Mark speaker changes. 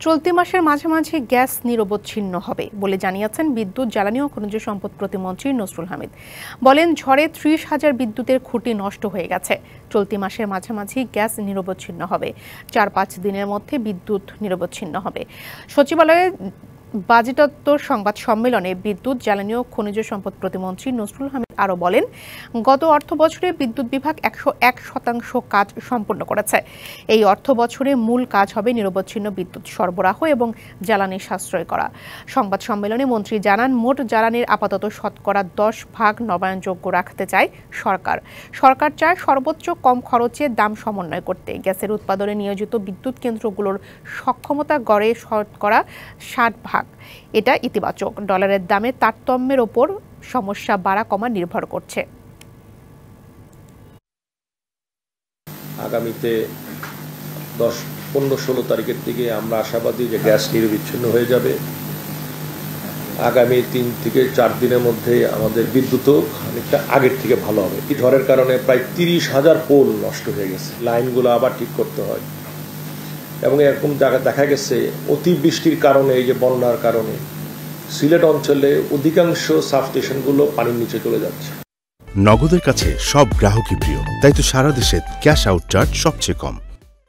Speaker 1: চলতি মাসের মাঝামাঝি গ্যাস নিরবচ্ছিন্ন হবে বলে জানিয়েছেন বিদ্যুৎ, জ্বালানি ও খনিজ সম্পদ প্রতিমন্ত্রী নসরুল হামিদ। বলেন, ঝড়ে ৩০,০০০ বিদ্যুতের খুঁটি নষ্ট হয়ে গেছে। চলতি মাসের মাঝামাঝি গ্যাস নিরবচ্ছিন্ন হবে। ৪-৫ দিনের মধ্যে বিদ্যুৎ নিরবচ্ছিন্ন হবে। সচিবালয়ে বাজেটোত্তর সংবাদ সম্মেলনে বিদ্যুৎ, জ্বালানি ও খনিজ সম্পদ প্রতিমন্ত্রী নসরুল হামিদ আরও বলেন, গত অর্থবছরে বিদ্যুৎ বিভাগ ১০১% কাজ সম্পন্ন করেছে। এই অর্থবছরে মূল কাজ হবে নিরবচ্ছিন্ন বিদ্যুৎ সরবরাহ এবং জ্বালানি সাশ্রয় করা। সংবাদ সম্মেলনে মন্ত্রী জানান, মোট জ্বালানির আপাতত শতকরা ১০% নবায়নযোগ্য রাখতে চায় সরকার। সরকার চায় সর্বোচ্চ কম খরচে দাম সমন্বয় করতে। গ্যাসের উৎপাদনে নিয়োজিত বিদ্যুৎ কেন্দ্রগুলোর সক্ষমতা গড়ে শতকরা ৬০%। এটা ইতিবাচক। ডলারের দামে তারতম্যের ওপর সমস্যা বাড়া কমা নির্ভর করছে।
Speaker 2: আগামীতে ১০, ১৫, ১৬ তারিখের দিকে আমরা আশাবাদী যে গ্যাস নিরবিচ্ছিন্ন হয়ে যাবে। আগামী ৩ থেকে ৪ দিনের মধ্যে আমাদের বিদ্যুৎও অনেকটা আগের থেকে ভালো হবে। এই ঝড়ের কারণে প্রায় ৩০,০০০ পোল নষ্ট হয়ে গেছে। লাইনগুলো আবার ঠিক করতে হয় এবং এরকম জায়গা দেখা গেছে অতিবৃষ্টির কারণে, এই যে বন্যার কারণে সিলেট অঞ্চলে অধিকাংশ সাবস্টেশনগুলো পানির নিচে চলে যাচ্ছে।
Speaker 3: নগদের কাছে সব গ্রাহকই প্রিয়, তাই তো সারা দেশে ক্যাশ আউট চার্জ সবচেয়ে কম।